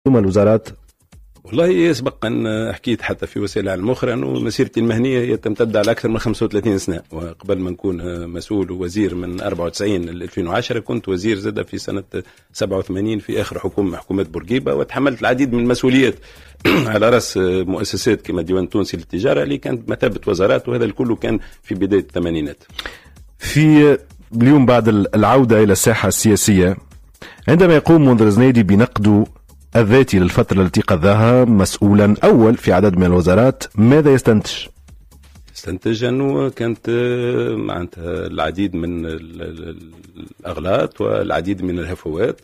ثم الوزارات. والله سبق أن حكيت حتى في وسائل الإعلام أخرى أنه مسيرتي المهنية هي تمتد على أكثر من 35 سنة، وقبل ما نكون مسؤول ووزير من 94 ل 2010 كنت وزير زادة في سنة 87 في آخر حكومة بورقيبة، وتحملت العديد من المسؤوليات على رأس مؤسسات كما الديوان التونسي للتجارة اللي كانت بمثابة وزارات، وهذا الكل كان في بداية الثمانينات. في اليوم بعد العودة إلى الساحة السياسية، عندما يقوم منذر الزنيدي بنقده الذاتي للفترة التي قضاها مسؤولا أول في عدد من الوزارات، ماذا يستنتج؟ يستنتج أنه كانت معناتها العديد من الأغلاط والعديد من الهفوات،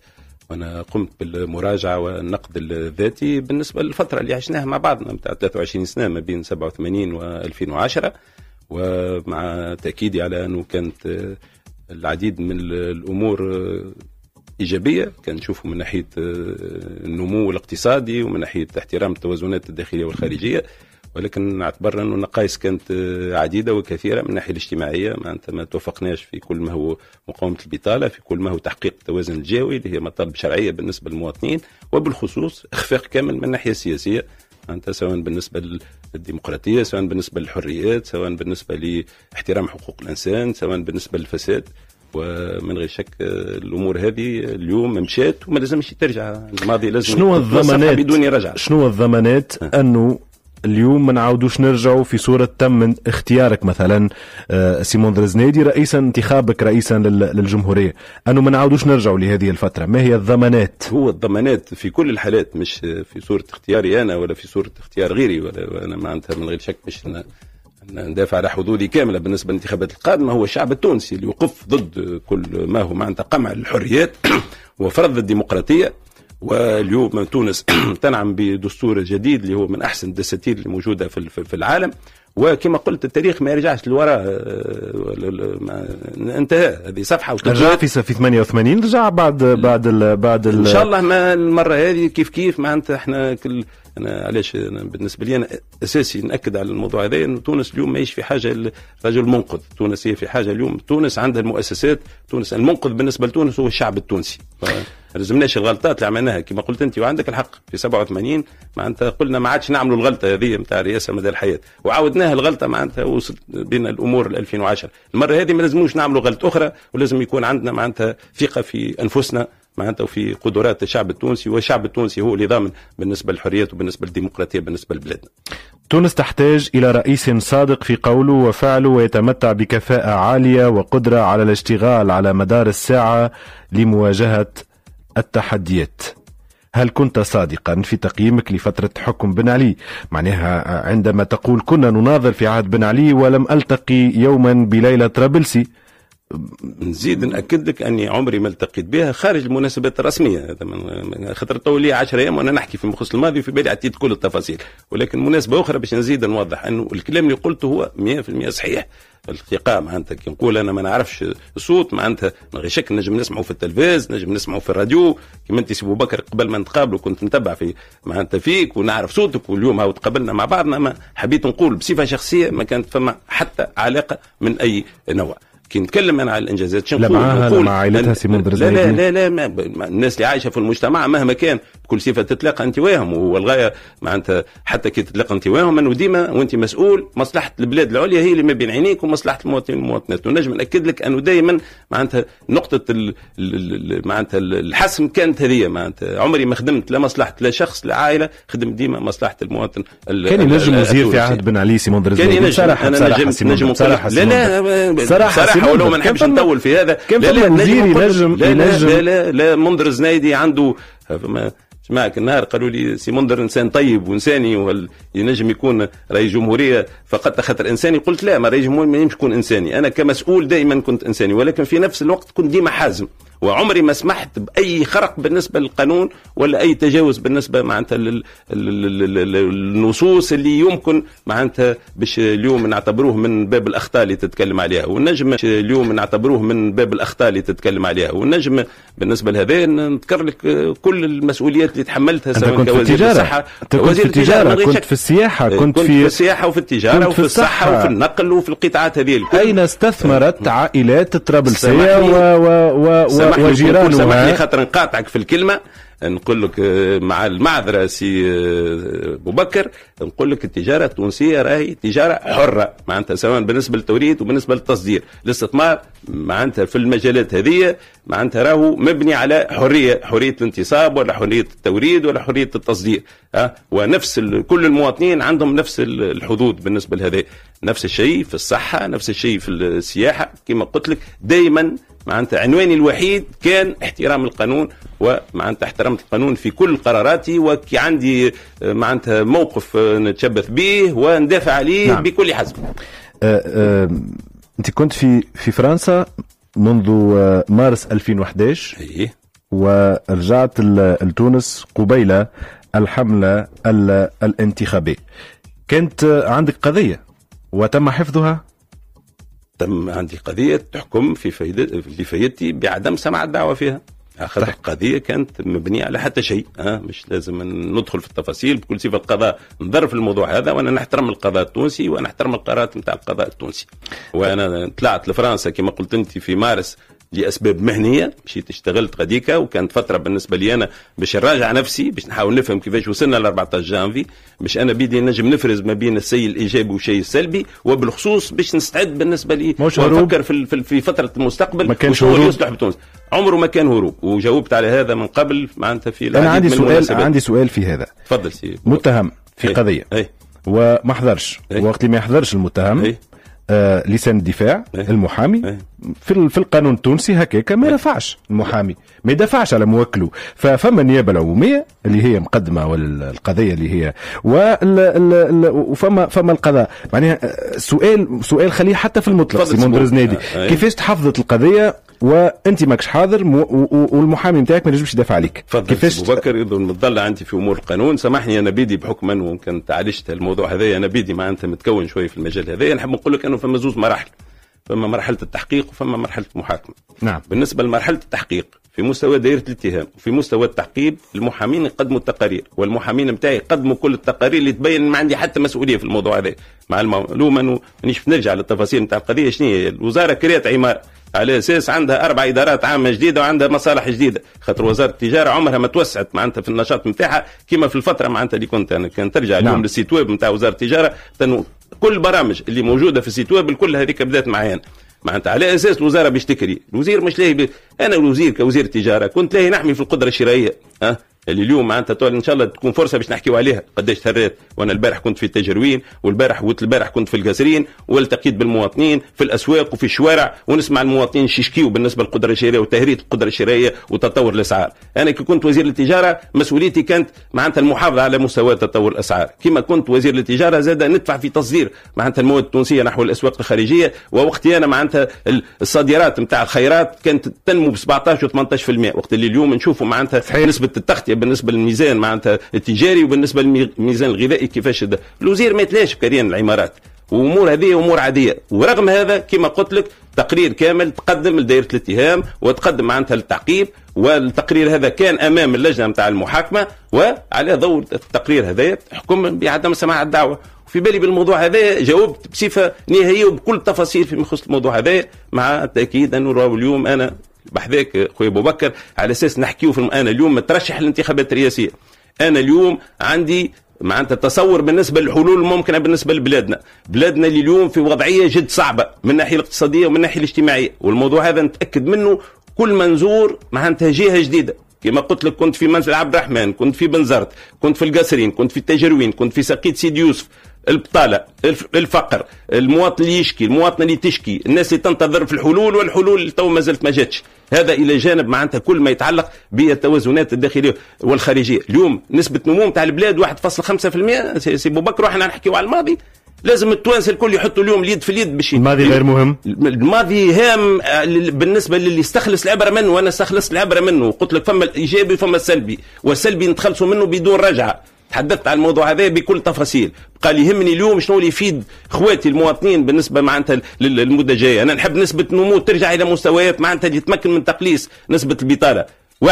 وأنا قمت بالمراجعة والنقد الذاتي بالنسبة للفترة اللي عشناها مع بعضنا متاع 23 سنة ما بين 87 و 2010، ومع تأكيدي على أنه كانت العديد من الأمور إيجابية كان نشوفه من ناحية النمو الاقتصادي ومن ناحية احترام التوازنات الداخلية والخارجية، ولكن نعتبر أنه النقائص كانت عديدة وكثيرة. من الناحية الاجتماعية معناتها ما توفقناش في كل ما هو مقاومة البطالة، في كل ما هو تحقيق التوازن الجوي اللي هي مطالب شرعية بالنسبة للمواطنين، وبالخصوص إخفاق كامل من الناحية السياسية معناتها سواء بالنسبة للديمقراطية، سواء بالنسبة للحريات، سواء بالنسبة لاحترام حقوق الإنسان، سواء بالنسبة للفساد. ومن غير شك الامور هذه اليوم مشات وما لازمش ترجع، الماضي لازم شنو الضمانات بدون رجعه؟ شنو الضمانات انه اليوم ما نعاودوش نرجعوا في صورة تم اختيارك مثلا سي منذر الزنيدي رئيسا، انتخابك رئيسا للجمهورية، انه ما نعاودوش نرجعوا لهذه الفترة؟ ما هي الضمانات؟ هو الضمانات في كل الحالات، مش في صورة اختياري انا ولا في صورة اختيار غيري، ولا انا معناتها من غير شك مش ندافع على حدودي كاملة بالنسبة للانتخابات القادمة. هو الشعب التونسي اللي يوقف ضد كل ما هو معناتها قمع الحريات وفرض الديمقراطية. واليوم تونس تنعم بدستور جديد اللي هو من أحسن الدساتير اللي موجودة في العالم، وكما قلت التاريخ ما يرجعش للوراء، انتهى هذه صفحة. رجع في 88 رجع بعد ان شاء الله ما المرة هذه كيف معناتها احنا انا علاش أنا بالنسبه لي انا اساسي ناكد على الموضوع هذا انه تونس اليوم ماهيش في حاجه لرجل منقذ، تونس هي في حاجه اليوم، تونس عندها المؤسسات، تونس المنقذ بالنسبه لتونس هو الشعب التونسي. ما لازمناش الغلطات اللي عملناها كما قلت انت، وعندك الحق في 87 معناتها قلنا ما عادش نعملوا الغلطه هذه نتاع الرئاسه مدى الحياه، وعاودناها الغلطه معناتها وصلت بين الامور 2010. المره هذه ما لازموش نعملوا غلطه اخرى، ولازم يكون عندنا معناتها ثقه في انفسنا معناتها وفي قدرات الشعب التونسي، والشعب التونسي هو اللي ضامن بالنسبة للحريات وبالنسبة للديمقراطية بالنسبة لبلادنا. تونس تحتاج إلى رئيس صادق في قوله وفعله، ويتمتع بكفاءة عالية وقدرة على الاشتغال على مدار الساعة لمواجهة التحديات. هل كنت صادقا في تقييمك لفترة حكم بن علي؟ معناها عندما تقول كنا نناظر في عهد بن علي ولم ألتقي يوما بليلى طرابلسي. نزيد نأكد لك أني عمري ما التقيت بها خارج المناسبات الرسمية، هذا من خطر طول لي 10 أيام وأنا نحكي في مخصوص الماضي وفي بالي عطيت كل التفاصيل، ولكن مناسبة أخرى باش نزيد نوضح أنه الكلام اللي قلته هو 100% صحيح. الثقة معناتها كي نقول أنا ما نعرفش الصوت معناتها من غير شك نجم نسمعه في التلفاز، نجم نسمعه في الراديو، كما أنت سي أبو بكر قبل ما نتقابلوا كنت نتبع في معناتها فيك ونعرف صوتك، واليوم هاو تقابلنا مع بعضنا. ما حبيت نقول بصفة شخصية ما كانت فما حتى علاقة من أي نوع. كي نتكلم انا على الانجازات لا معها لا مع عائلتها سي منذر الزنيدي؟ لا الناس اللي عايشه في المجتمع مهما كان بكل صفه تتلاقى انت وياهم، والغايه معناتها حتى كي تتلاقى انت وياهم انه ديما وانت مسؤول مصلحه البلاد العليا هي اللي ما بين عينيك ومصلحه المواطنين والمواطنات. ونجم ناكد لك انه دائما معناتها نقطه معناتها الحسم كانت هذه، معناتها عمري ما خدمت لا مصلحه لا شخص لا عائله، خدمت ديما مصلحه المواطن. كان ينجم وزير في عهد بن علي سي منذر الزنيدي؟ صراحه صراحه ولو ما نحبش نطول في هذا، لا منذر الزنيدي عنده سمعك النهار قالوا لي سي منذر انسان طيب وانساني ينجم يكون رئيس جمهوريه فقط خاطر انساني. قلت لا، ما رئيس جمهوريه ما ينجمش يكون انساني، انا كمسؤول دائما كنت انساني، ولكن في نفس الوقت كنت ديما حازم، وعمري ما سمحت باي خرق بالنسبه للقانون ولا اي تجاوز بالنسبه معناتها للنصوص اللي يمكن معناتها باش اليوم نعتبروه من باب الاخطاء اللي تتكلم عليها، والنجم اليوم نعتبروه من باب الاخطاء اللي تتكلم عليها، والنجم بالنسبه لهذا نذكر لك كل المسؤوليات اللي تحملتها سواء كوزير الصحه، كنت في التجاره، كنت في السياحه، كنت في السياحه وفي التجاره وفي الصحه وفي النقل وفي القطاعات هذه الكل. اين استثمرت عائلات الطرابلسيه وجيرانها؟ سامحني خاطر نقاطعك في الكلمه، نقول لك مع المعذرة سي أبو بكر، نقول لك التجارة التونسية راهي تجارة حرة معناتها، سواء بالنسبة للتوريد وبالنسبة للتصدير. الاستثمار معناتها في المجالات هذه معناتها راهو مبني على حرية الانتصاب ولا حرية التوريد ولا حرية التصدير، ونفس كل المواطنين عندهم نفس الحدود بالنسبة لهذا. نفس الشيء في الصحة، نفس الشيء في السياحة. كما قلت لك دائما معناتها عنواني الوحيد كان احترام القانون، ومعناتها احترمت القانون في كل قراراتي، وكي عندي معناتها موقف نتشبث به وندافع عليه نعم. بكل حزم. انت كنت في فرنسا منذ مارس 2011 ورجعت لتونس قبيل الحملة الانتخابية. كانت عندك قضية وتم حفظها؟ تم عندي قضية تحكم في فايدتي بعدم سماع الدعوة فيها. أخذت قضية كانت مبنية على حتى شيء، مش لازم ندخل في التفاصيل. بكل صفة القضاء نظر في الموضوع هذا، وأنا نحترم القضاء التونسي ونحترم القرارات نتاع القضاء التونسي. وأنا طلعت لفرنسا كما قلت أنت في مارس لأسباب مهنية، مشيت اشتغلت غديكا، وكانت فترة بالنسبة لي أنا باش نراجع نفسي، باش نحاول نفهم كيفاش وصلنا ل 14 جانفي، باش أنا بيدي نجم نفرز ما بين الشيء الإيجابي والشيء السلبي، وبالخصوص باش نستعد بالنسبة لي ونفكر في فترة المستقبل. ما كانش هروب يصلح بتونس، عمره ما كان هروب، وجاوبت على هذا من قبل معناتها في أنا عندي سؤال في هذا. تفضل سي. متهم في قضية وما حضرش، وقت ما يحضرش المتهم لسان الدفاع المحامي في القانون التونسي هكاك ما رفعش المحامي، ما يدافعش على موكله. فما النيابه العموميه اللي هي مقدمه والقضيه اللي هي وفما القضاء. معناها سؤال خليه حتى في المطلق سيمون درزنادي، كيفاش تحفظت القضيه وانت ماكش حاضر والمحامي نتاعك ما ينجمش يدافع عليك؟ كيفاش ابو بكر اذا متضلع عندي في امور القانون؟ سامحني انا بيدي بحكم انه ممكن عالجت الموضوع هذا، انا بيدي معناتها متكون شويه في المجال هذا. نحب نقول لك انه فما زوج مراحل، فما مرحله التحقيق وفما مرحله المحاكمه. نعم. بالنسبه لمرحله التحقيق في مستوى دائره الاتهام وفي مستوى التعقيب، المحامين يقدموا التقارير، والمحامين نتاعي يقدموا كل التقارير اللي تبين ما عندي حتى مسؤوليه في الموضوع هذا. مع المعلومه انه مانيش نرجع للتفاصيل نتاع القضيه. شنو هي الوزاره كريت عماره على اساس عندها 4 ادارات عامه جديده وعندها مصالح جديده، خاطر وزاره التجاره عمرها ما توسعت معناتها في النشاط نتاعها كما في الفتره معناتها اللي كنت انا. كان ترجع اليوم للسيت ويب نتاع وزاره التجاره كل البرامج اللي موجوده في السيت ويب الكل هذيك بدات معايا معناتها على اساس الوزاره باش تكري. الوزير مش لاهي انا الوزير كوزير التجاره كنت لاهي نحمي في القدره الشرائيه اللي اليوم معناتها ان شاء الله تكون فرصه باش نحكيوا عليها قداش تهرات. وانا البارح كنت في التجروين، والبارح كنت في القاسرين، والتقيت بالمواطنين في الاسواق وفي الشوارع، ونسمع المواطنين يشكيوا بالنسبه للقدره الشرائيه وتهريت القدره الشرائيه وتطور الاسعار. انا كي كنت وزير التجاره مسؤوليتي كانت معناتها المحافظه على مستوى تطور الاسعار. كما كنت وزير التجاره زاد ندفع في تصدير معناتها المواد التونسيه نحو الاسواق الخارجيه. ووقتي انا معناتها الصادرات نتاع الخيرات كانت تنمو ب 17 و 18%، وقت اللي اليوم نشوفوا معناتها نسبه التغطيه بالنسبه للميزان معناتها التجاري وبالنسبه للميزان الغذائي كيفاش ده. الوزير ما يتلاش بكريان العمارات وامور هذه امور عاديه. ورغم هذا كما قلت لك تقرير كامل تقدم لدائره الاتهام وتقدم معناتها للتعقيب، والتقرير هذا كان امام اللجنه نتاع المحاكمه، وعلى ضوء التقرير هذا حكم بعدم سماع الدعوه. وفي بالي بالموضوع هذا جاوبت بصفه نهائيه وبكل التفاصيل فيما يخص الموضوع هذا، مع التاكيد انه راهو اليوم انا بحذاك خويا ابو بكر على اساس نحكيو انا اليوم مترشح للانتخابات الرئاسيه. انا اليوم عندي معناتها تصور بالنسبه للحلول الممكنه بالنسبه لبلادنا اللي اليوم في وضعيه جد صعبه من الناحيه الاقتصاديه ومن الناحيه الاجتماعيه، والموضوع هذا نتاكد منه كل منزور معناتها جهه جديده. كما قلت لك كنت في منزل عبد الرحمن، كنت في بنزرت، كنت في القاسرين، كنت في التجروين، كنت في سقيت سيدي يوسف. البطالة، الفقر، المواطن اللي يشكي، المواطن اللي تشكي، الناس اللي تنتظر في الحلول، والحلول اللي تو ما زالت ما جاتش. هذا الى جانب معناتها كل ما يتعلق بالتوازنات الداخليه والخارجيه. اليوم نسبه نمو نتاع البلاد 1.5%. سي ابو بكر واحنا نحكيوا على الماضي، لازم التوانسه الكل يحطوا اليوم اليد في اليد باش الماضي غير مهم. الماضي هام بالنسبه للي استخلص العبره منه، وانا استخلصت العبره منه. قلت لك فما الايجابي وفما السلبي، والسلبي نتخلصوا منه بدون رجعه. تحدثت عن الموضوع هذا بكل تفاصيل. قال يهمني اليوم شنو اللي يفيد اخواتي المواطنين بالنسبه معناتها للمده الجايه. انا نحب نسبه نمو ترجع الى مستويات معناتها اللي تمكن من تقليص نسبه البطاله. 1.5%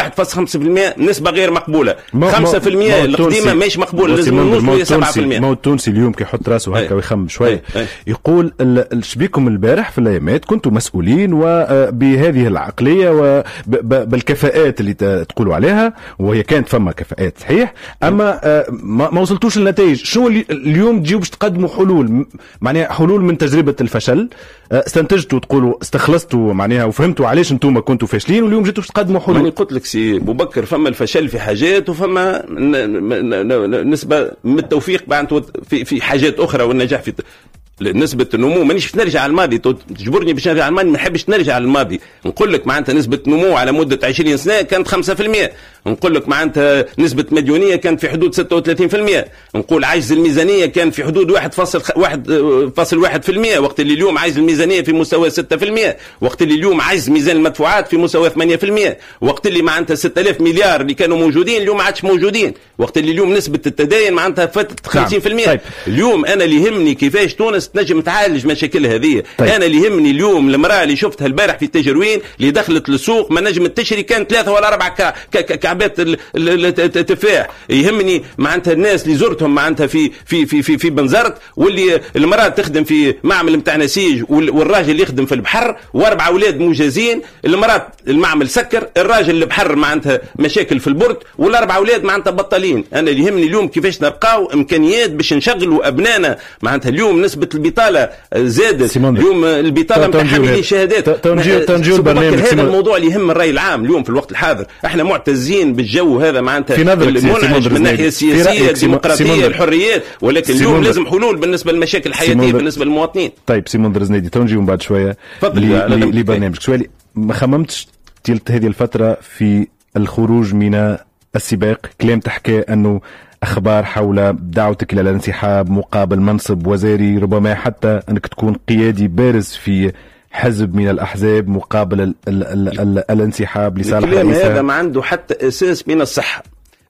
نسبة غير مقبولة. 5% القديمة مش مقبولة، لازم نوصلوا إلى 7%. ما التونسي اليوم كي يحط راسه هكا ويخمم شوية يقول شبيكم البارح في الأيامات كنتوا مسؤولين وبهذه العقلية وبالكفاءات اللي تقولوا عليها، وهي كانت فما كفاءات صحيح، أما ما وصلتوش للنتائج. شنو اليوم تجيو باش تقدموا حلول، معناها حلول من تجربة الفشل، استنتجتوا تقولوا استخلصتوا معناها وفهمتوا علاش انتم كنتوا فاشلين، واليوم جيتوا باش تقدموا حلول. ماني قلت لك سي بوبكر فما الفشل في حاجات وفما نسبة من التوفيق في حاجات أخرى والنجاح في نسبة النمو. مانيش نرجع على الماضي، تجبرني باش نرجع على الماضي، ما نحبش نرجع على الماضي. نقول لك معناتها نسبة نمو على مدة 20 سنة كانت 5%، نقول لك معناتها نسبة مديونية كانت في حدود 36%، نقول عجز الميزانية كان في حدود 1.1%، وقت اللي اليوم عجز الميزانية في مستوى 6%، وقت اللي اليوم عجز ميزان المدفوعات في مستوى 8%، وقت اللي معناتها 6000 مليار اللي كانوا موجودين اليوم ما عادش موجودين، وقت اللي اليوم نسبة التدين معناتها فاتت 50%. طيب. اليوم أنا اللي يهمني كيفاش تونس تنجم تعالج مشاكل هذه. طيب. أنا اللي يهمني اليوم المرأة اللي شفتها البارح في التجروين اللي دخلت للسوق ما نجمت تشري، كانت 3 ولا 4 كعبات التفاح. يهمني معناتها الناس اللي زرتهم معناتها في بنزرت، واللي المرأة تخدم في معمل متاع نسيج والراجل يخدم في البحر، و4 أولاد مجازين. المرأة المعمل سكر، الراجل البحر معناتها مشاكل في البرد، وال4 أولاد معناتها بطالين. أنا اللي يهمني اليوم كيفاش نلقاو إمكانيات باش نشغلوا أبنائنا. معناتها اليوم نسبة البطالة زادت، اليوم البطالة متاع حاملين شهادات. تنجيو البرنامج. هذا الموضوع اللي يهم الرأي العام اليوم في الوقت الحاضر. احنا معتزين بالجو هذا معناتها المنعش من الناحية السياسية الديمقراطية الحريات، ولكن اليوم لازم حلول بالنسبة للمشاكل الحياتية بالنسبة للمواطنين. طيب سيمون درزنيدي تنجيو من بعد شوية لبرنامج سؤالي. ما خممتش تلت هذه الفترة في الخروج من السباق؟ كلام تحكي أنه أخبار حول دعوتك إلى الانسحاب مقابل منصب وزاري، ربما حتى أنك تكون قيادي بارز في حزب من الأحزاب مقابل الانسحاب لصالح الكلام هذا ما عنده حتى أساس من الصحة.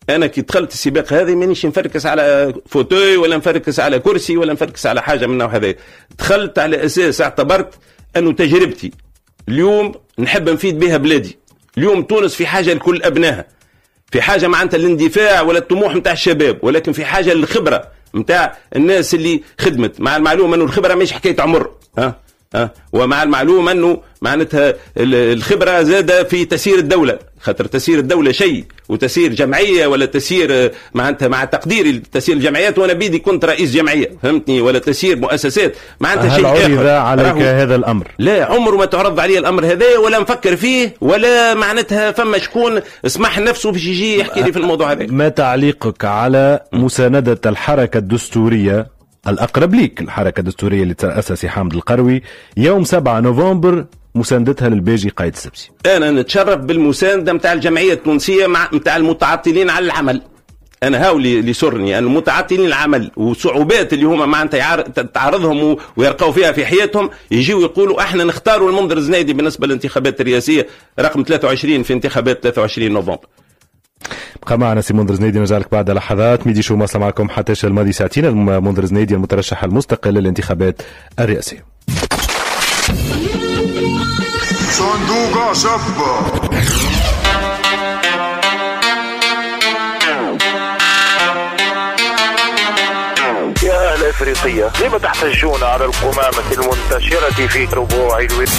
أنا كي دخلت السباق هذه مانيش نفركس على فوتوي ولا نفركس على كرسي ولا نفركس على حاجة من النوع هذا. دخلت على أساس اعتبرت أنه تجربتي اليوم نحب نفيد بها بلادي. اليوم تونس في حاجة لكل أبنائها، في حاجة معناتها الاندفاع ولا الطموح متاع الشباب، ولكن في حاجة للخبرة متاع الناس اللي خدمت. مع المعلومة أنه الخبرة مش حكاية عمر، ومع المعلومة أنه معناتها الخبرة زادة في تسيير الدولة، خاطر تسيير الدولة شيء وتسيير جمعية ولا تسيير معناتها مع تقديري تسيير الجمعيات، وأنا بيدي كنت رئيس جمعية فهمتني، ولا تسيير مؤسسات معناتها شيء آخر. هل عرض عليك هذا الأمر؟ لا، عمره ما تعرض علي الأمر هذا ولا نفكر فيه، ولا معناتها فما شكون اسمح نفسه باش يجي يحكي لي في الموضوع هذا. ما تعليقك على مساندة الحركة الدستورية الأقرب ليك، الحركة الدستورية اللي ترأسها حامد القروي يوم 7 نوفمبر، مساندتها للباجي قايد السبسي؟ أنا نتشرف بالمساندة متاع الجمعية التونسية متاع المتعطلين على العمل. أنا هاولي اللي سرني أن المتعطلين العمل وصعوبات اللي هما معناتها تعرضهم ويرقوا فيها في حياتهم يجيوا يقولوا احنا نختاروا المنذر الزنيدي بالنسبة للانتخابات الرئاسية رقم 23 في انتخابات 23 نوفمبر. بقى معنا سي منذر زنيدي، نرجع لك بعد لحظات. ميدي شو مواصلة معكم حتى الماضي ساعتين. منذر زنيدي المترشح المستقل للانتخابات الرئاسية. صندوق شابة. يا أهل إفريقيا، لما تحتجون على القمامة المنتشرة في ربوع الولايات؟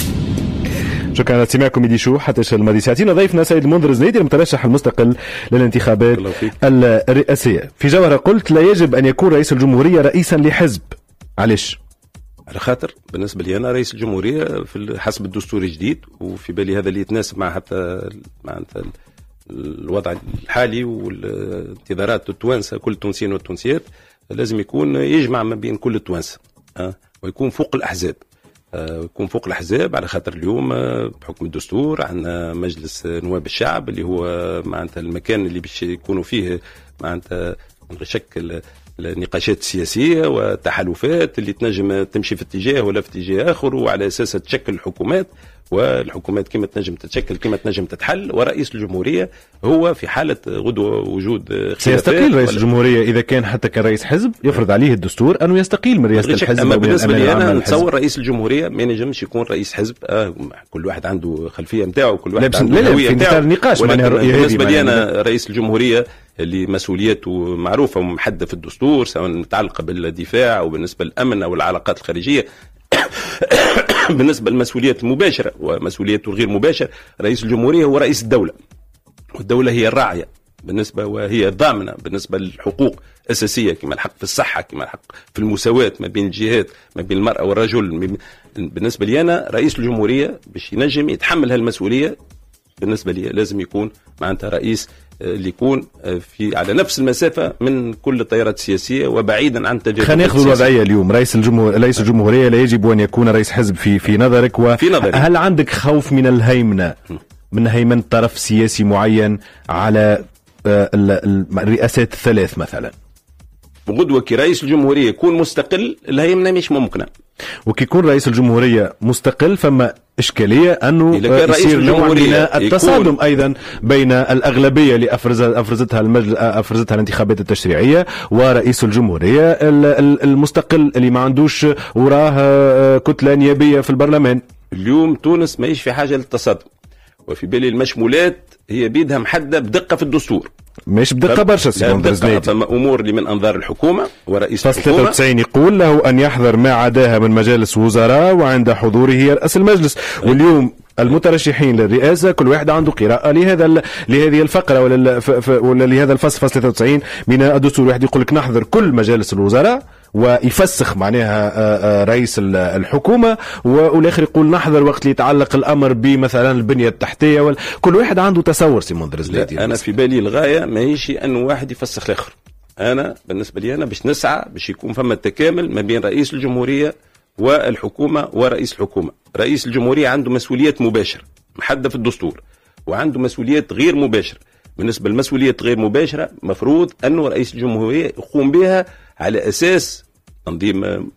شكرا لسماعكم. ميدي شو حتى الماضي ساعتين. ضيفنا سيد المنذر الزنيدي المترشح المستقل للانتخابات الرئاسية. في جوهرة قلت لا يجب أن يكون رئيس الجمهورية رئيسا لحزب. علاش؟ على خاطر بالنسبة لي أنا رئيس الجمهورية في حسب الدستور الجديد، وفي بالي هذا اللي يتناسب مع حتى معناتها الوضع الحالي والانتظارات التوانسة كل التونسيين والتونسيات، لازم يكون يجمع ما بين كل التوانسة ويكون فوق الأحزاب. يكون فوق الأحزاب على خاطر اليوم بحكم الدستور عندنا مجلس نواب الشعب اللي هو معناتها المكان اللي باش يكونوا فيه معناتها نشكل النقاشات السياسية والتحالفات اللي تنجم تمشي في اتجاه ولا في اتجاه آخر، وعلى أساس تشكل الحكومات. والحكومات كما تنجم تتشكل كما تنجم تتحل، ورئيس الجمهورية هو في حالة غدوة وجود خلافات. سيستقيل رئيس الجمهورية إذا كان حتى كرئيس حزب يفرض عليه الدستور أنه يستقيل من رئاسة الحزب. أما بالنسبة لي أنا نتصور رئيس الجمهورية ما ينجمش يكون رئيس حزب. كل واحد عنده خلفية متاعه، كل واحد عنده هوية متاعه. بالنسبة لي أنا رئيس الجمهورية اللي مسؤوليته معروفة ومحددة في الدستور، سواء متعلقة بالدفاع أو بالنسبة للأمن أو العلاقات الخارجية. بالنسبة للمسؤوليات المباشرة ومسؤوليته الغير مباشرة، رئيس الجمهورية هو رئيس الدولة، والدولة هي الراعية بالنسبة وهي الضامنة بالنسبة للحقوق أساسية، كما الحق في الصحة، كما الحق في المساواة ما بين الجهات، ما بين المرأة والرجل. بالنسبة لي أنا رئيس الجمهورية باش ينجم يتحمل هالمسؤولية، بالنسبة لي لازم يكون معناتها رئيس اللي يكون في على نفس المسافة من كل التيارات السياسية وبعيدا عن تجاذب. خلينا ناخذ الوضعية اليوم. رئيس الجمهورية لا يجب أن يكون رئيس حزب في نظرك، هل عندك خوف من الهيمنة، من هيمنة طرف سياسي معين على الرئاسات الثلاث مثلا؟ غدوة كي رئيس الجمهورية يكون مستقل الهيمنة مش ممكنة، وكي يكون رئيس الجمهورية مستقل فما إشكالية أنه يصير نوع من التصادم أيضا بين الأغلبية اللي أفرزتها الانتخابات التشريعية ورئيس الجمهورية المستقل اللي ما عندوش وراه كتلة نيابية في البرلمان. اليوم تونس ما في حاجة للتصادم، وفي بالي المشمولات هي بيدها محددة بدقة في الدستور، مش بدقة برشا. فما أمور اللي من أنظار الحكومة ورئيس الحكومة. 93 يقول له أن يحذر ما عداها من مجالس وزراء وعند حضوره يرأس المجلس. واليوم المترشحين للرئاسة كل واحد عنده قراءة لهذه الفقرة ولا لهذا الفصل، فصل 93 من الدستور. واحد يقول لك نحذر كل مجالس الوزراء ويفسخ معناها رئيس الحكومة، والآخر يقول نحذر وقت اللي يتعلق الأمر بمثلا البنية التحتية. كل واحد عنده تصور سيمون درزليدي. أنا في بالي الغاية ما هيش أنه واحد يفسخ الآخر. أنا بالنسبة لي أنا باش نسعى باش يكون فما التكامل ما بين رئيس الجمهورية والحكومة ورئيس الحكومة. رئيس الجمهورية عنده مسؤوليات مباشرة محددة في الدستور، وعنده مسؤوليات غير مباشرة. بالنسبة للمسؤوليات غير مباشرة مفروض أنه رئيس الجمهورية يقوم بها على أساس تنظيم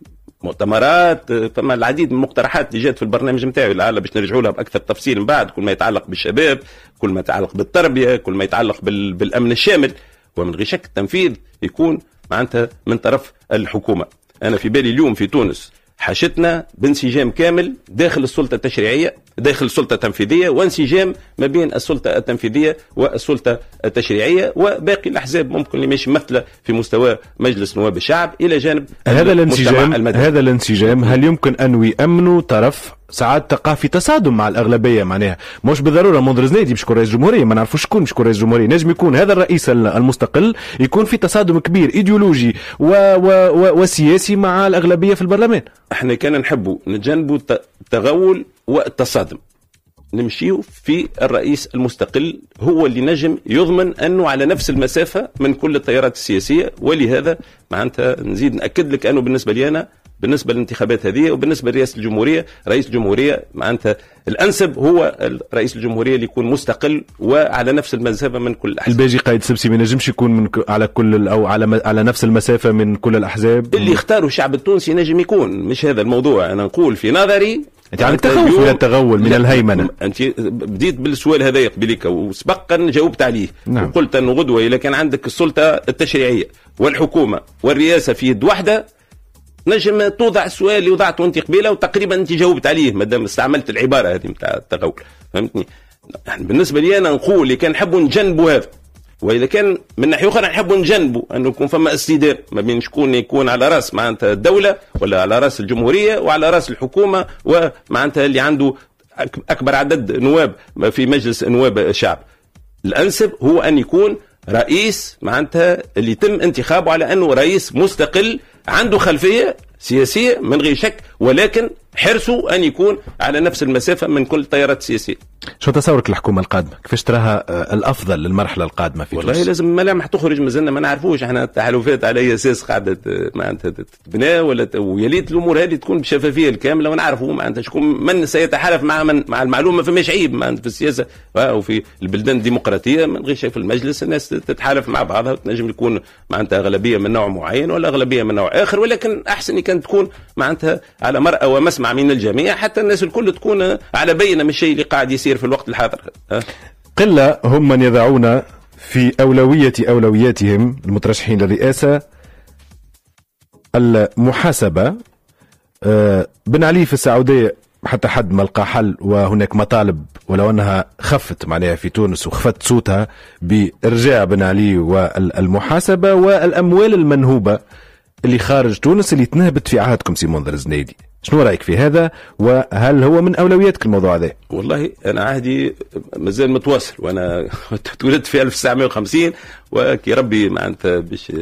مؤتمرات. فما العديد من المقترحات اللي جات في البرنامج نتاعي لعل باش نرجعوا لها باكثر تفصيل من بعد، كل ما يتعلق بالشباب، كل ما يتعلق بالتربيه، كل ما يتعلق بالامن الشامل، ومن غير شك التنفيذ يكون معناتها من طرف الحكومه. انا في بالي اليوم في تونس حاجتنا بانسجام كامل داخل السلطه التشريعيه، داخل السلطه التنفيذيه، وانسجام ما بين السلطه التنفيذيه والسلطه التشريعيه وباقي الاحزاب ممكن اللي مش ممثله في مستوى مجلس نواب الشعب الى جانب هذا الانسجام. هل يمكن ان يامنوا طرف ساعات تقع في تصادم مع الاغلبيه؟ معناها مش بالضروره منذر زنيدي باش يكون رئيس جمهوريه، ما نعرفوش شكون باش يكون رئيس جمهوريه. نجم يكون هذا الرئيس المستقل يكون في تصادم كبير ايديولوجي وسياسي مع الاغلبيه في البرلمان. احنا كان نحبوا نتجنبوا التغول والتصادم، نمشيو في الرئيس المستقل هو اللي نجم يضمن أنه على نفس المسافة من كل التيارات السياسية. ولهذا معناتها نزيد نأكد لك أنه بالنسبة لي أنا بالنسبة للانتخابات هذه وبالنسبة لرئاسة الجمهورية، رئيس الجمهورية معناتها الأنسب هو رئيس الجمهورية اللي يكون مستقل وعلى نفس المسافة من كل الأحزاب. الباجي قايد سبسي ما نجمش يكون على كل أو على نفس المسافة من كل الأحزاب. اللي يختاروا الشعب التونسي نجم يكون، مش هذا الموضوع. أنا نقول في نظري انت عندك تخوف من التغول من الهيمنه. انت بديت بالسؤال هذا قبليك وسبقا جاوبت عليه. نعم. وقلت انه غدوه اذا كان عندك السلطه التشريعيه والحكومه والرئاسه في يد واحده نجم توضع السؤال اللي وضعته انت قبيله وتقريبا انت جاوبت عليه ما دام استعملت العباره هذه نتاع التغول. فهمتني؟ يعني بالنسبه لي انا نقول اللي كان نحبوا نجنبوا هذا، واذا كان من ناحيه اخرى نحبوا نجنبوا انه يكون فما استدامه ما بين شكون يكون على راس معناتها الدوله ولا على راس الجمهوريه وعلى راس الحكومه ومعناتها اللي عنده اكبر عدد نواب في مجلس نواب الشعب. الانسب هو ان يكون رئيس معناتها اللي يتم انتخابه على انه رئيس مستقل عنده خلفيه سياسيه من غير شك، ولكن حرصه ان يكون على نفس المسافه من كل التيارات السياسيه. شو تصورك الحكومه القادمه؟ كيفاش تراها الافضل للمرحله القادمه في تونس؟ والله لازم ملامح تخرج، مازلنا ما نعرفوش احنا التحالفات على اي اساس قاعده معناتها تتبنى ويا ليت الامور هذه تكون بشفافيه الكامله ونعرفوا معناتها شكون من سيتحالف مع من. مع المعلومه فماش عيب معناتها في السياسه وفي البلدان الديمقراطيه من غير شيء في المجلس الناس تتحالف مع بعضها وتنجم يكون معناتها اغلبيه من نوع معين ولا اغلبيه من نوع اخر، ولكن احسن كانت تكون معناتها على مرأى ومسمع نسمع من الجميع حتى الناس الكل تكون على بينه من الشيء اللي قاعد يصير في الوقت الحاضر. قلة هم من يضعون في أولوياتهم المترشحين للرئاسة المحاسبة. بن علي في السعودية حتى حد ما لقى حل، وهناك مطالب ولو أنها خفت معناها في تونس وخفت صوتها بإرجاع بن علي والمحاسبة والأموال المنهوبة اللي خارج تونس اللي تنهبت في عهدكم سي منذر الزنيدي. شنو رأيك في هذا، وهل هو من أولوياتك الموضوع هذا؟ والله أنا عهدي مازال متواصل، وأنا تولدت في 1950 وكي ربي معناتها باش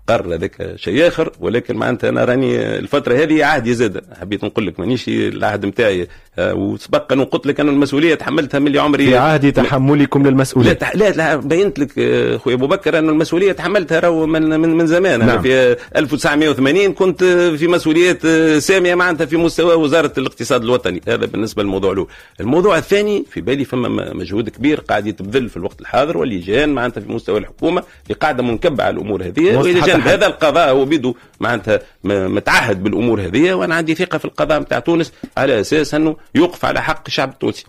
قرر هذاك شيء آخر، ولكن معناتها أنا راني الفترة هذه عهدي زاد. حبيت نقول لك مانيش العهد نتاعي، وسبق أن قلت لك أن المسؤولية تحملتها من عمري. في عهد تحملكم للمسؤولية. لا بينت لك خويا أبو بكر أن المسؤولية تحملتها رو من زمان. نعم. أنا في 1980 كنت في مسؤوليات سامية معناتها في مستوى وزارة الاقتصاد الوطني. هذا بالنسبة للموضوع الأول. الموضوع الثاني في بالي فما مجهود كبير قاعد يتبذل في الوقت الحاضر واللجان معناتها في مستوى الحكومة اللي قاعدة منكبة على الأمور هذه. هذا القضاء هو بيدو معناتها متعهد بالأمور هذه، وأنا عندي ثقة في القضاء متاع تونس على أساس أنه يوقف على حق الشعب التونسي.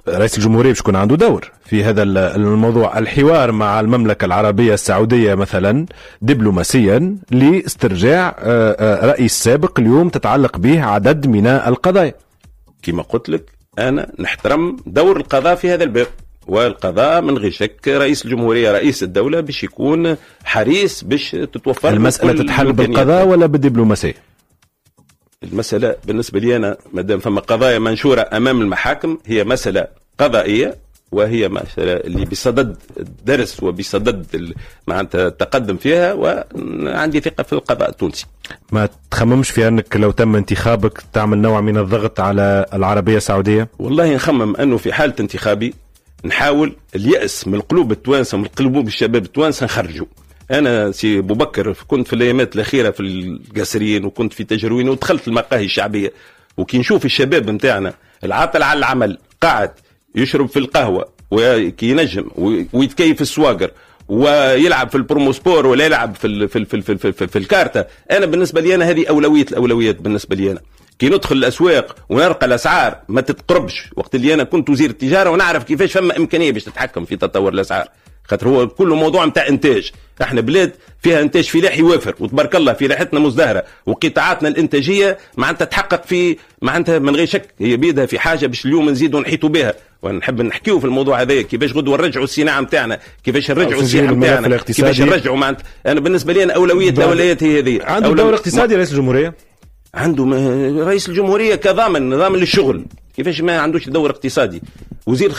رئيس الجمهورية باش يكون عنده دور في هذا الموضوع. الحوار مع المملكة العربية السعودية مثلا دبلوماسيا لاسترجاع رئيس سابق اليوم تتعلق به عدد من القضايا. كما قلت لك أنا نحترم دور القضاء في هذا الباب، والقضاء من غير شك رئيس الجمهورية رئيس الدولة باش يكون حريص باش تتوفر. المسألة تتحل بالقضاء ولا بالدبلوماسية؟ المسألة بالنسبة لي أنا مادام فما قضايا منشورة أمام المحاكم هي مسألة قضائية، وهي مسألة اللي بصدد الدرس وبصدد معناتها التقدم فيها، وعندي ثقة في القضاء التونسي. ما تخممش في أنك لو تم انتخابك تعمل نوع من الضغط على العربية السعودية؟ والله نخمم أنه في حالة انتخابي نحاول اليأس من القلوب التوانسة من قلوب الشباب التوانسة نخرجوا. أنا سي أبو بكر كنت في الأيامات الأخيرة في القاسرين وكنت في تجروين ودخلت المقاهي الشعبية، وكي نشوف الشباب متاعنا العاطل على العمل قاعد يشرب في القهوة وكي ينجم ويتكيف السواقر ويلعب في البروموسبور ولا يلعب في الكارتة، أنا بالنسبة لي أنا هذه الأولويات بالنسبة لي أنا. كي ندخل الأسواق ونرقى الأسعار ما تتقربش، وقت اللي أنا كنت وزير التجارة ونعرف كيفاش فما إمكانية باش تتحكم في تطور الأسعار، خاطر هو كله موضوع متاع إنتاج. احنا بلاد فيها إنتاج فلاحي وافر، وتبارك الله فلاحتنا مزدهرة، وقطاعاتنا الإنتاجية معناتها تحقق في معناتها من غير شك هي بيدها في حاجة باش اليوم نزيدوا نحيطوا بها. ونحب نحكيو في الموضوع هذا كيفاش غدوه نرجعوا الصناعه نتاعنا، كيفاش نرجعوا السياحه نتاعنا، كيفاش نرجعوا معناتها. انا بالنسبه لي أنا الاولويات هي هذه. عنده دور اقتصادي رئيس الجمهوريه؟ عنده رئيس الجمهوريه كضامن نظام للشغل، كيفاش ما عندوش دور اقتصادي؟ وزير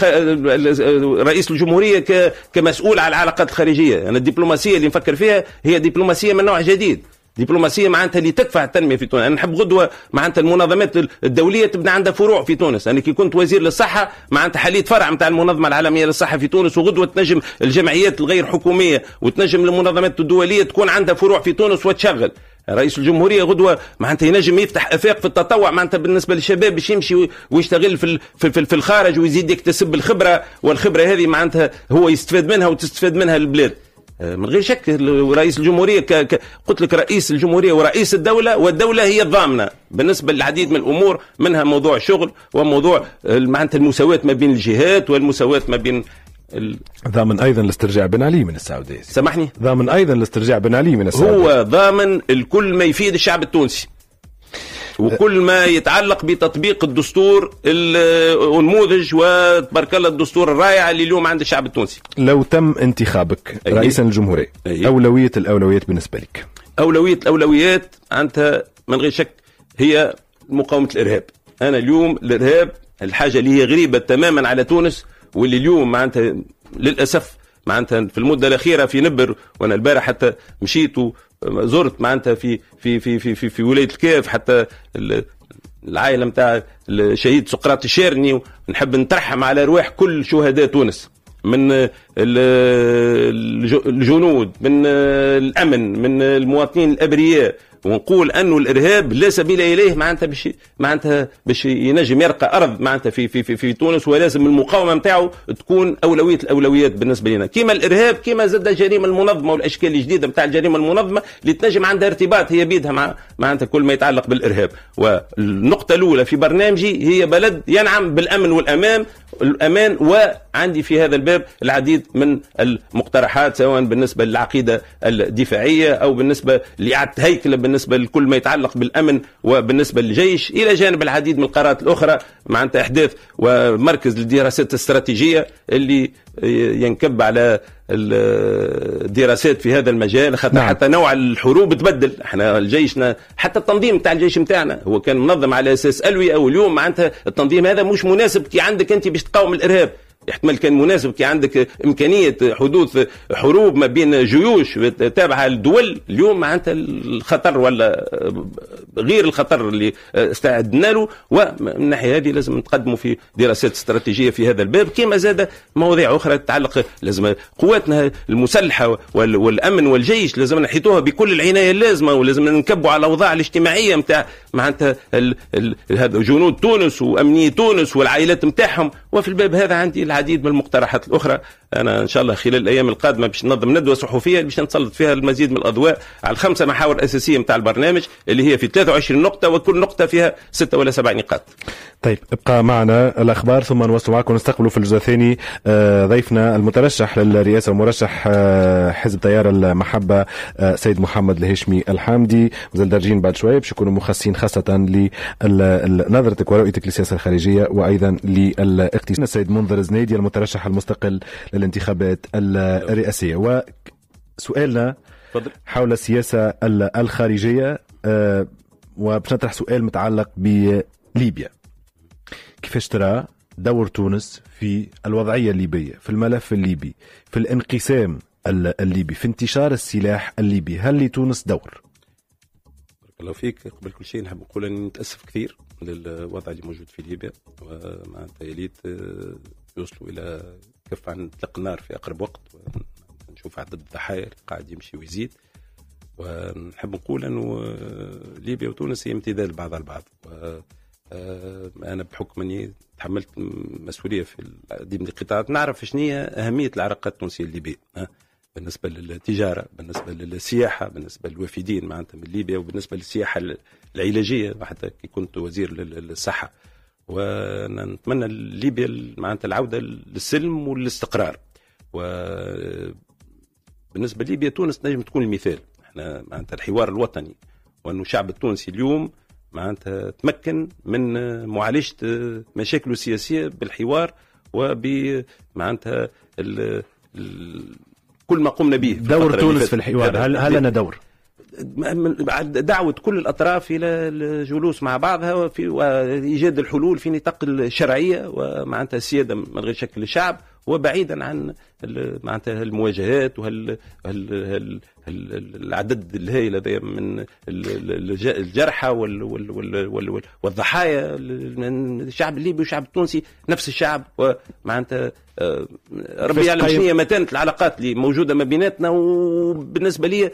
رئيس الجمهوريه كمسؤول على العلاقات الخارجيه. انا الدبلوماسيه اللي نفكر فيها هي دبلوماسيه من نوع جديد، دبلوماسيه معناتها اللي تكفع التنميه في تونس. انا نحب غدوه معناتها المنظمات الدوليه تبدا عندها فروع في تونس. انا كي كنت وزير للصحه معناتها حليت فرع نتاع المنظمه العالميه للصحه في تونس، وغدوه تنجم الجمعيات الغير حكوميه وتنجم المنظمات الدوليه تكون عندها فروع في تونس وتشغل. رئيس الجمهوريه غدوه معناتها ينجم يفتح افاق في التطوع معناتها بالنسبه للشباب باش يمشي ويشتغل في الخارج ويزيد يكتسب الخبره، والخبره هذه معناتها هو يستفاد منها وتستفاد منها البلاد. من غير شك رئيس الجمهوريه قلت لك رئيس الجمهوريه ورئيس الدوله، والدوله هي الضامنه بالنسبه للعديد من الامور، منها موضوع الشغل وموضوع معناتها المساواه ما بين الجهات والمساواه ما بين ضامن ايضا الاسترجاع بن علي من السعوديه. سامحني، ضامن ايضا الاسترجاع بن علي من السعوديه. هو ضامن الكل ما يفيد الشعب التونسي وكل ما يتعلق بتطبيق الدستور النموذج وتبارك الله الدستور الرائع اللي اليوم عند الشعب التونسي. لو تم انتخابك رئيسا للجمهورية أولوية الأولويات بالنسبة لك؟ أولوية الأولويات أنت من غير شك هي مقاومة الإرهاب. أنا اليوم الإرهاب الحاجة اللي هي غريبة تماما على تونس، واللي اليوم معناتها للأسف معناتها في المدة الأخيرة في نبر، وأنا البارح حتى مشيت زرت معناتها في ولاية الكاف حتى العائلة متاع الشهيد سقراط الشيرني، ونحب نترحم على أرواح كل شهداء تونس، من الجنود، من الأمن، من المواطنين الأبرياء، ونقول انه الارهاب لا سبيل اليه معناتها باش ينجم يرقى ارض معناتها في تونس، ولازم المقاومه نتاعو تكون اولويه الاولويات بالنسبه لنا، كما الارهاب كما زاد الجريمه المنظمه والاشكال الجديده نتاع الجريمه المنظمه اللي تنجم عندها ارتباط هي بيدها معناتها كل ما يتعلق بالارهاب. والنقطه الاولى في برنامجي هي بلد ينعم بالامن والامان، وعندي في هذا الباب العديد من المقترحات سواء بالنسبه للعقيده الدفاعيه او بالنسبه لاعاده هيكله بالنسبه لكل ما يتعلق بالامن وبالنسبه للجيش، الى جانب العديد من القرارات الاخرى معناتها احداث ومركز للدراسات الاستراتيجيه اللي ينكب على الدراسات في هذا المجال، خاطر حتى نوع الحروب تبدل. احنا الجيشنا حتى التنظيم تاع الجيش نتاعنا هو كان منظم على اساس الوي، او اليوم معناتها التنظيم هذا مش مناسب كي عندك انت باش تقاوم الارهاب. احتمال كان مناسب كي عندك إمكانية حدوث حروب ما بين جيوش تابعة للدول. اليوم معناتها الخطر ولا غير الخطر اللي استعدنا له، ومن الناحية هذه لازم نتقدموا في دراسات استراتيجية في هذا الباب، كما زاد مواضيع أخرى تتعلق. لازم قواتنا المسلحة والأمن والجيش لازم نحيطوها بكل العناية اللازمة، ولازم نكبوا على الأوضاع الاجتماعية متاع معناتها هذا جنود تونس وأمنية تونس والعائلات متاعهم. وفي الباب هذا عندي العديد من المقترحات الأخرى. أنا إن شاء الله خلال الأيام القادمة باش ننظم ندوة صحفية باش نسلط فيها المزيد من الأضواء على الخمسة محاور أساسية متاع البرنامج اللي هي في 23 نقطة، وكل نقطة فيها 6 ولا 7 نقاط. طيب ابقى معنا الأخبار ثم نواصل معكم ونستقبلوا في الجزء الثاني ضيفنا المترشح للرئاسة ومرشح حزب تيار المحبة سيد محمد الهاشمي الحامدي. مازال دارجين بعد شوية باش يكونوا مخصصين خاصة لنظرتك ورؤيتك للسياسة الخارجية وأيضا للاقتصاد. السيد منذر زنيدي المترشح المستقل للانتخابات الرئاسية، وسؤالنا حول السياسة الخارجية، وباش نطرح سؤال متعلق بليبيا. كيفاش ترى دور تونس في الوضعية الليبية، في الملف الليبي، في الانقسام الليبي، في انتشار السلاح الليبي؟ هل لتونس دور؟ بارك الله فيك. قبل كل شيء نحب نقول أني متأسف كثير للوضع اللي موجود في ليبيا، ومعناتها يليت يوصلوا إلى كف عن إطلاق النار في أقرب وقت، ونشوف عدد الضحايا اللي قاعد يمشي ويزيد. ونحب نقول أنه ليبيا وتونس هي امتداد بعض البعض. أنا بحكم أني تحملت مسؤولية في العديد من القطاعات نعرف شنو هي أهمية العلاقات التونسية الليبية بالنسبة للتجارة، بالنسبة للسياحة، بالنسبة للوافدين معناتها من ليبيا، وبالنسبة للسياحة العلاجية حتى كنت وزير للصحة. ونتمنى ليبيا معناتها العودة للسلم والاستقرار. وبالنسبة لليبيا تونس نجم تكون المثال. احنا معناتها الحوار الوطني، وأنه الشعب التونسي اليوم معناتها تمكن من معالجة مشاكله السياسية بالحوار وبمعناتها كل ما قمنا به. دور تونس في الحوار، هل لنا دور؟ دعوة كل الأطراف إلى الجلوس مع بعضها وإيجاد الحلول في نطاق الشرعية ومعناتها السيادة من غير شكل الشعب، وبعيدا عن معناتها المواجهات العدد الهائل هذا من الجرحى والضحايا. الشعب الليبي والشعب التونسي نفس الشعب، ومعناتها ربي يعلم شنو هي متانة العلاقات اللي موجودة ما بيناتنا. وبالنسبة لي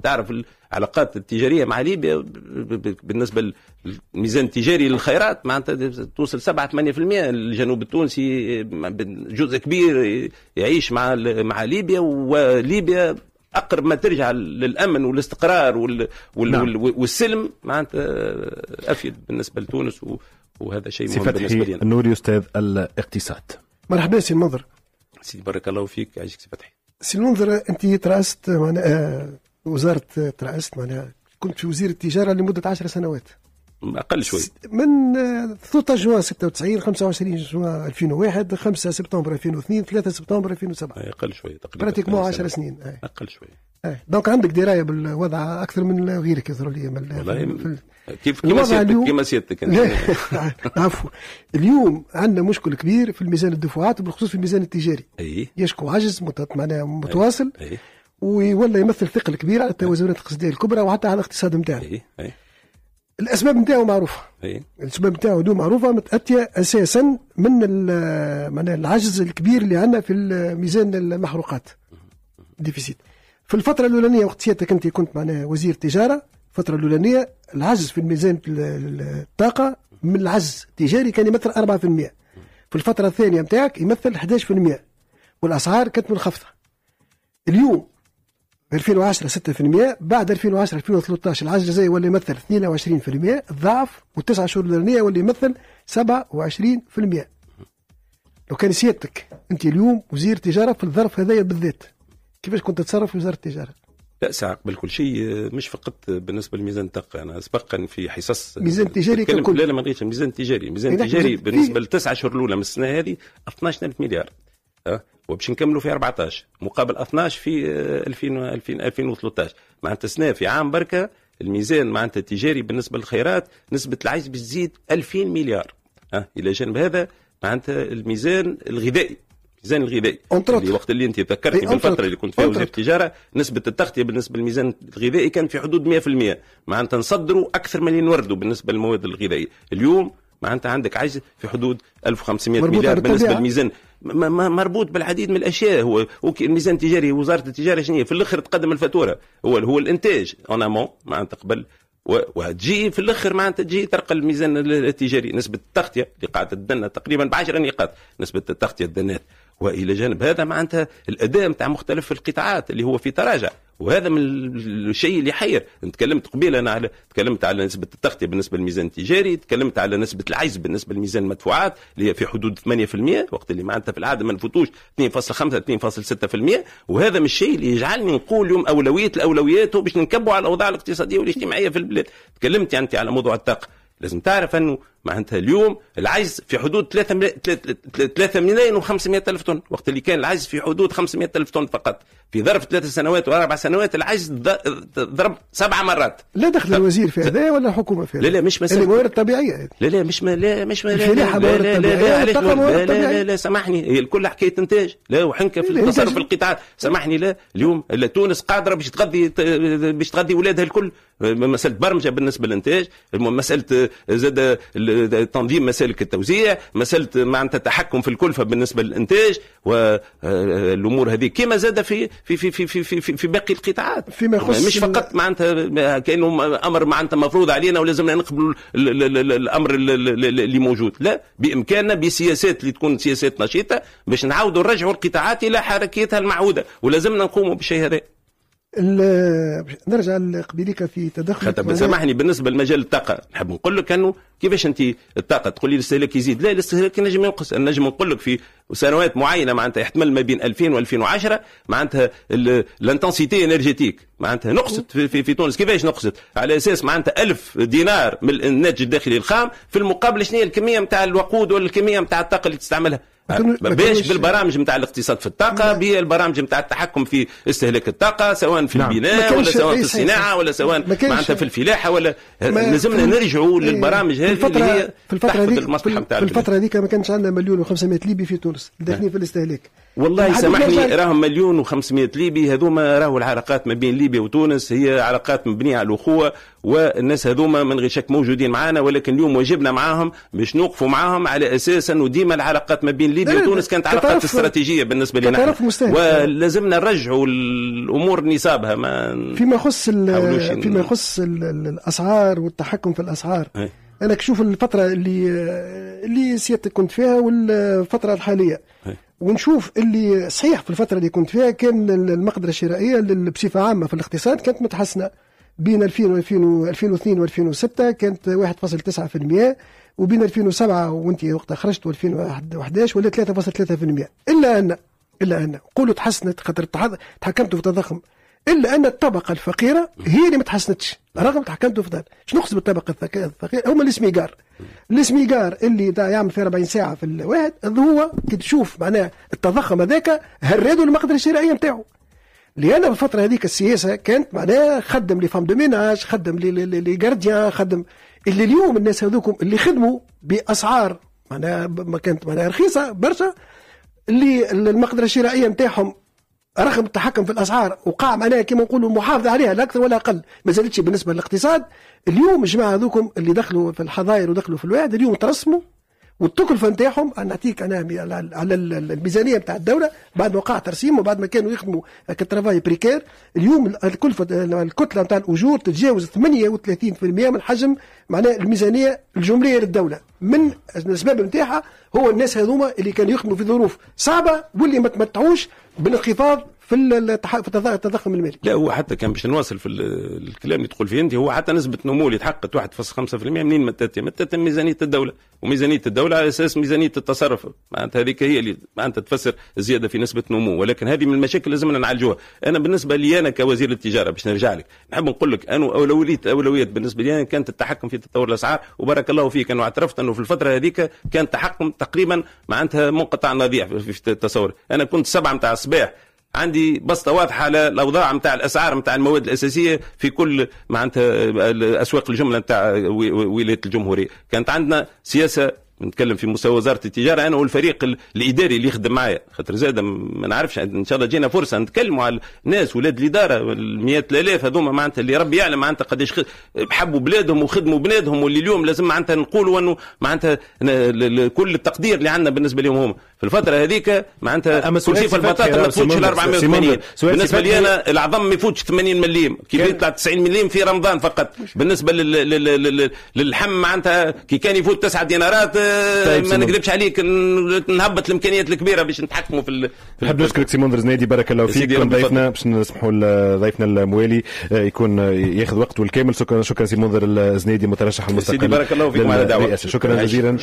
تعرف العلاقات التجارية مع ليبيا بالنسبة للميزان التجاري للخيرات معناتها توصل 7-8%. الجنوب التونسي جزء كبير يعيش مع ليبيا، وليبيا أقرب ما ترجع للأمن والاستقرار والسلم معناتها أفيد بالنسبة لتونس، وهذا شيء مهم بالنسبة لنا. النوري أستاذ الاقتصاد. مرحبا سي المنظر. سي بارك الله فيك، عايشك سي فتحي. سي المنظر، أنت ترأست وزارة كنت في وزير التجارة لمدة 10 سنوات أقل شوي، من 13 جوان 96 25 جوان 2001 5 سبتمبر 2002 3 سبتمبر 2007. أقل شوي تقريبا، براتيك 10 سنين. أقل شوي. دونك عندك دراية بالوضع أكثر من غيرك يظهر لي. والله كيف سيادتك عفوا. اليوم عندنا مشكل كبير في الميزان الدفعات وبالخصوص في الميزان التجاري. يشكو عجز متواصل، ولا يمثل ثقل كبير على التوازنات الاقتصادية الكبرى وحتى على الاقتصاد نتاعنا. الأسباب نتاعو معروفة. الأسباب نتاعو معروفة، متأتية أساسا من العجز الكبير اللي عندنا في ميزان المحروقات ديفيسيت. في الفترة الأولانية وقت سيادتك أنت كنت وزير تجارة، في الفترة الأولانية العجز في الميزان الطاقة من العجز التجاري كان يمثل 4%. في الفترة الثانية متاعك يمثل 11%، والأسعار كانت منخفضة. اليوم 2010 6%، بعد 2010 2013 العجز الجزائري واللي يمثل 22%، الضعف، والتسعة شهور الأولانية واللي يمثل 27%. لو كان سيادتك أنت اليوم وزير تجارة في الظرف هذايا بالذات، كيفاش كنت تتصرف في وزارة التجارة؟ لا ساعة قبل كل شيء مش فقط بالنسبة للميزان الطاقة، أنا سبقا في حصص ميزان تجاري ككل. لا ما نغيش ميزان تجاري، ميزان تجاري بالنسبة للتسعة شهور الأولى من السنة هذه 12000 مليار، وباش نكملوا في 14 مقابل 12 في 2013. معناتها سنة في عام بركة الميزان معناتها التجاري بالنسبة للخيرات نسبة العجز بتزيد 2000 مليار. إلى جانب هذا معناتها الميزان الغذائي، الميزان الغذائي اللي وقت اللي انت ذكرتني بالفتره اللي كنت فيها وزير التجاره، نسبه التغطيه بالنسبه للميزان الغذائي كان في حدود 100%. معناتها نصدروا اكثر من اللي نوردوا بالنسبه للمواد الغذائيه. اليوم معناتها عندك عجز في حدود 1500 مليار بالنسبه للميزان، مربوط بالعديد من الاشياء. هو الميزان التجاري وزاره التجاره شنو في الاخر تقدم الفاتوره، هو الانتاج اون امون معناتها قبل، وتجي في الاخر معناتها تجي ترقى الميزان التجاري. نسبه التغطيه اللي قاعده تدنا تقريبا ب10 نقاط نسبه التغطيه الدنات. والى جانب هذا معناتها الاداء نتاع مختلف القطاعات اللي هو في تراجع، وهذا من الشيء اللي يحير. تكلمت قبيل انا تكلمت على نسبه التغطيه بالنسبه للميزان التجاري، تكلمت على نسبه العجز بالنسبه للميزان المدفوعات اللي هي في حدود 8%، وقت اللي معناتها في العاده ما نفوتوش 2.5 2.6%. وهذا من الشيء اللي يجعلني نقول اليوم الاولويات باش نكبوا على الاوضاع الاقتصاديه والاجتماعيه في البلاد. تكلمت يعني على موضوع الطاقه، لازم تعرف انه معناتها اليوم العجز في حدود 3 ملايين و500 ألف طن، وقت اللي كان العجز في حدود 500 ألف طن فقط. في ظرف 3 سنوات و4 سنوات العجز ضرب 7 مرات. لا دخل الوزير في هذا ولا الحكومه في هذا؟ لا مش مسألة الموارد الطبيعيه. لا مش لا سامحني، هي الكل حكايه انتاج. لا وحنكه في التصرف القطاعات، سامحني. لا اليوم تونس قادره باش تغذي ولادها الكل. مساله برمجه بالنسبه للانتاج، مساله زاد تنظيم مسالك التوزيع، مساله معناتها التحكم في الكلفه بالنسبه للانتاج، والامور هذه كما زاد في في في في في في, في باقي القطاعات. فيما يخص مش فقط معناتها كانه امر معناتها مفروض علينا ولازمنا نقبلوا الامر اللي موجود. لا، بامكاننا بسياسات اللي تكون سياسات نشيطه باش نعاودوا نرجعوا القطاعات الى حركتها المعهوده، ولازمنا نقوموا بالشيء هذا. نرجع لقبيلك في تدخل. سامحني بالنسبه لمجال الطاقه، نحب نقول لك انه كيفاش انت الطاقه تقول لي الاستهلاك يزيد؟ لا، الاستهلاك ينجم ينقص. نجم نقول لك في سنوات معينه معناتها يحتمل ما بين 2000 و2010 معناتها الانتنسيتي انرجيتيك معناتها نقصت في تونس. كيفاش نقصت؟ على اساس معناتها 1000 دينار من الناتج الداخلي الخام في المقابل شنو هي الكميه نتاع الوقود ولا الكميه نتاع الطاقه اللي تستعملها. باش بالبرامج نتاع الاقتصاد في الطاقه، بالبرامج نتاع التحكم في استهلاك الطاقه، سواء في البناء ولا سواء في الصناعه ولا سواء معناتها في الفلاحه، ولا لازمنا نرجعوا للبرامج هذه اللي هي تحفظ المصلحه نتاع البلاد. في الفتره هذيك ما كانش عندنا 1,500,000 ليبي في تونس داخلين في الاستهلاك. والله سامحني، راهم 1,500,000 ليبي هذوما، راهو العلاقات ما بين ليبيا وتونس هي علاقات مبنيه على الاخوه، والناس هذوما من غير شك موجودين معنا، ولكن اليوم واجبنا معاهم باش نوقفوا معاهم على اساس انه ديما العلاقات ما بين ليبيا وتونس كانت علاقات استراتيجيه بالنسبه لنا، ولازمنا نرجعوا الامور نصابها. فيما يخص الاسعار والتحكم في الاسعار، انا كشوف الفتره اللي سيادتك كنت فيها والفتره الحاليه، ونشوف اللي صحيح في الفتره اللي كنت فيها كان المقدره الشرائيه بصفه عامه في الاقتصاد كانت متحسنه. بين 2002 و2006 كانت 1.9%، وبين 2007 وانت وقتها خرجت و2011 ولا 3.3%. الا ان قولوا تحسنت خاطر تحكمتوا في التضخم، الا ان الطبقه الفقيره هي اللي ما تحسنتش رغم تحكمتوا في ذلك. شنو نقصد بالطبقه الفقيره؟ هم السميقار اللي يعمل في 40 ساعه في الواحد، هو كي تشوف معناه التضخم هذاك هردوا المقدره الشرائيه نتاعو. لأن في الفترة هذيك السياسة كانت معناها خدم لي فام دو ميناج، خدم لي جارديان، خدم اللي اليوم الناس هذوكم اللي خدموا بأسعار معناها ما كانت معناها رخيصة برشا، اللي المقدرة الشرائية نتاعهم رغم التحكم في الأسعار وقع معناها كما نقولوا محافظة عليها لا أكثر ولا أقل، ما زالتش بالنسبة للاقتصاد. اليوم الجماعة هذوكم اللي دخلوا في الحظاير ودخلوا في الواحد اليوم ترسموا والتكلفه نتاعهم نعطيك انا على الميزانيه نتاع الدوله بعد ما وقع ترسيم وبعد ما كانوا يخدموا كترافاي بريكير. اليوم الكتله نتاع الاجور تتجاوز 38% من حجم معناها الميزانيه الجمليه للدوله. من الاسباب نتاعها هو الناس هذوما اللي كانوا يخدموا في ظروف صعبه واللي ما تمتعوش بالانخفاض في التضخم المالي. لا هو حتى كان باش نواصل في الكلام اللي تقول فيه انت، هو حتى نسبه نمو اللي تحققت 1.5% منين متت ميزانيه الدوله، وميزانيه الدوله على اساس ميزانيه التصرف، معناتها هذيك هي اللي معناتها تفسر الزياده في نسبه نمو. ولكن هذه من المشاكل لازمنا نعالجوها. انا بالنسبه لي انا كوزير التجاره باش نرجع لك نحب نقول لك انا اولويات بالنسبه لي أنا كانت التحكم في تطور الاسعار، وبارك الله فيك انا اعترفت انه في الفتره هذيك كان تحكم تقريبا معناتها منقطع نظيع في التصور. انا كنت 7 متاع الصباح عندي بسطة واضحة على الأوضاع متاع الأسعار متاع المواد الأساسية في كل معناتها أسواق الجملة متاع ولاية الجمهورية. كانت عندنا سياسة نتكلم في مستوى وزارة التجارة أنا والفريق الإداري اللي يخدم معايا، خاطر زاد ما نعرفش إن شاء الله جينا فرصة نتكلموا على الناس ولاد الإدارة المئات الآلاف هذوما معناتها اللي ربي يعلم معناتها قديش حبوا بلادهم وخدموا بلادهم، واللي اليوم لازم معناتها نقولوا أنه معناتها كل التقدير اللي عندنا بالنسبة لهم هم في الفترة هذيك معناتها كل شيء في البطاطا ما تفوتش ال 480. بالنسبة لي أنا العظم ما يفوتش 80 مليم، كيف يطلع 90 مليم في رمضان فقط. بالنسبة للحم معناتها كي كان يفوت 9 دينارات ما نقدرش عليك نهبط الامكانيات الكبيره باش نتحكموا في نحب نشكرك سيمون درزنادي، بارك الله فيك. كون ضيفنا باش نسمحوا لضيفنا الموالي يكون ياخذ وقته الكامل. شكرا سيمون درزنادي مترشح المستقل. بارك الله فيك على دعوتك. شكرا جزيلا.